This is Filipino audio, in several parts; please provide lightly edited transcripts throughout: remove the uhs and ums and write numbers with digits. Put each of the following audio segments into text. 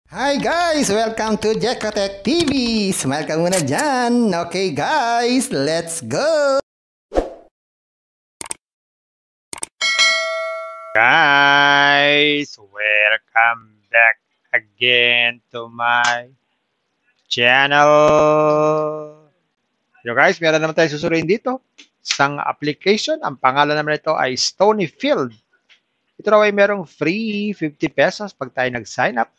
Hi guys! Welcome to Jekotech TV! Smile ka muna dyan! Okay guys, let's go! Guys, welcome back again to my channel. So guys, meron naman tayo susuriin dito. Isang application, ang pangalan naman ito ay Stonyfield. Ito raw ay merong free 50 pesos pag tayo nag-sign up.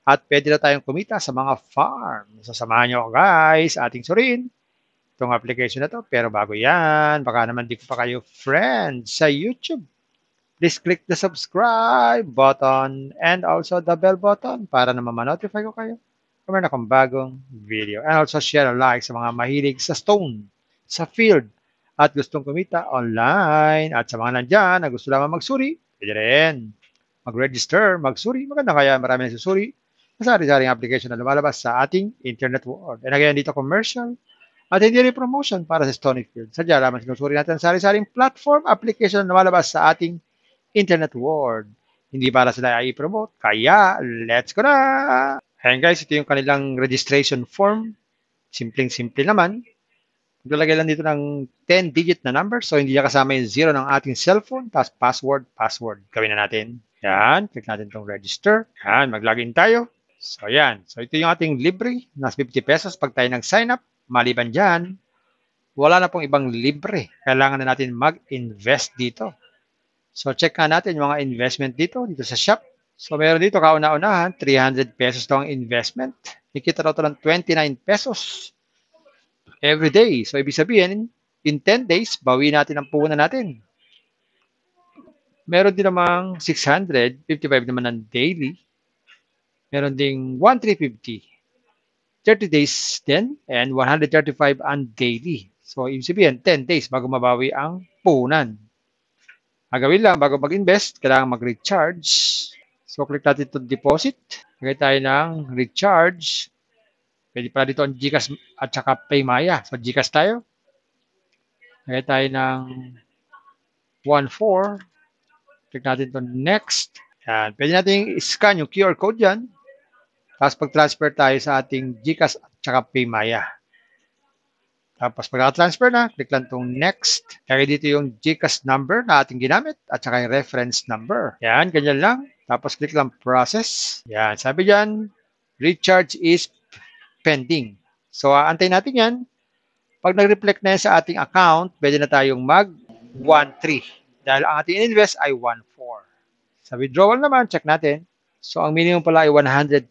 At pwede na tayong kumita sa mga farm. Sasamahan nyo guys, ating suriin itong application na to. Pero bago yan, baka naman di ko pa kayo friend sa YouTube. Please click the subscribe button and also the bell button para naman ma-notify ko kayo kung meron akong bagong video. And also share a like sa mga mahilig sa stone, sa field, at gustong kumita online. At sa mga nandyan na gusto lamang magsuri, pwede rin mag-register, magsuri. Maganda kaya marami na susuri sa sari-saring application na lumalabas sa ating internet world. And again, dito commercial at hindi rin promotion para sa Stonyfield. Sadya lamang sinusuri natin sari-saring platform application na lumalabas sa ating internet world. Hindi para sila i-promote. Kaya, let's go na! Ayan guys, ito yung kanilang registration form. Simpleng-simple naman. Maglalagay lang dito ng 10-digit na number. So, hindi niya kasama yung 0 ng ating cellphone. Tapos, password. Gawin na natin. Yan. Click natin itong register. Yan. Mag-login tayo. So, yan. So, ito yung ating libre. Nas 50 pesos pag tayo nag-sign up. Maliban dyan, wala na pong ibang libre. Kailangan na natin mag-invest dito. So, check nga natin yung mga investment dito sa shop. So, meron dito kauna-unahan, 300 pesos to ang investment. Ikita raw ito ng 29 pesos every day. So, ibig sabihin, in 10 days, bawi natin ang puhunan natin. Meron din namang 600, 55 naman ng daily. Meron ding 1,350. 30 days din, and 135 ang daily. So, ibig sabihin, 10 days bago mabawi ang puhunan. Ang gawin lang, bago mag-invest, kailangan mag-recharge. So, click natin ito deposit. Lagay tayo ng recharge. Pwede pala dito ang GCash at saka Paymaya. So, GCash tayo. Lagay tayo ng 1,400. Click natin ito next. Yan. Pwede natin i-scan yung QR code dyan. Tapos, pag-transfer tayo sa ating GCash at saka Paymaya. Tapos pagka-transfer na, click lang itong next. Kaya dito yung GCash number na ating ginamit at saka yung reference number. Yan, ganyan lang. Tapos click lang process. Yan, sabi dyan, recharge is pending. So, aantayin natin yan. Pag nag-reflect na yan sa ating account, pwede na tayong mag-1,3. Dahil ang ating invest ay 1,4. Sa withdrawal naman, check natin. So, ang minimum pala ay 125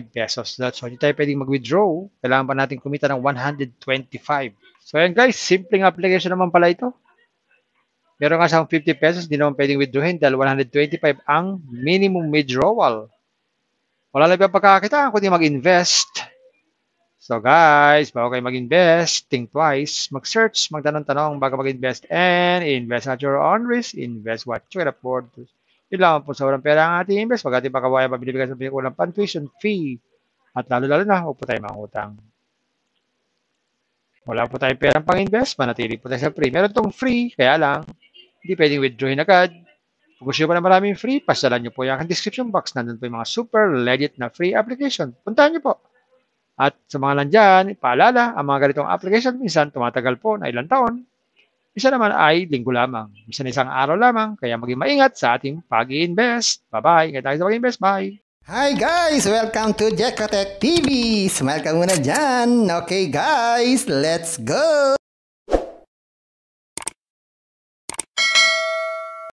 pesos. So, hindi tayo pwedeng mag-withdraw. Kailangan pa natin kumita ng 125. So, ayan guys, simpleng application naman pala ito. Meron nga siyang 50 pesos, hindi naman pwedeng withdrawin dahil 125 ang minimum withdrawal. Wala lang pa pagkakakitaan kundi mag-invest. So, guys, bago kayo mag-invest, think twice, mag-search, magtanong-tanong bago mag-invest, and invest at your own risk. Invest what you can afford to. Yun lang po sa walang pera ang ating invest. Pag ating pakawayan pa binibigay sa pinikulang pan-tuition fee. At lalo-lalo na, huwag po tayo mangutang. Wala po tayong perang pang-invest, manatili po tayo sa free. Meron itong free, kaya lang, hindi pwedeng withdrawin agad. Kung gusto nyo pa na maraming free, pasalan nyo po yung description box. Nandun po yung mga super legit na free application. Puntahan nyo po. At sa mga nandyan, paalala, ang mga ganitong application, minsan tumatagal po na ilang taon. Isa naman ay linggo lamang. Isa na isang araw lamang. Kaya maging maingat sa ating pag-i-invest. Bye-bye. Ingat tayo sa pag-i-invest. Bye. Hi guys! Welcome to Jekotech TV! Smile ka muna dyan! Okay guys, let's go!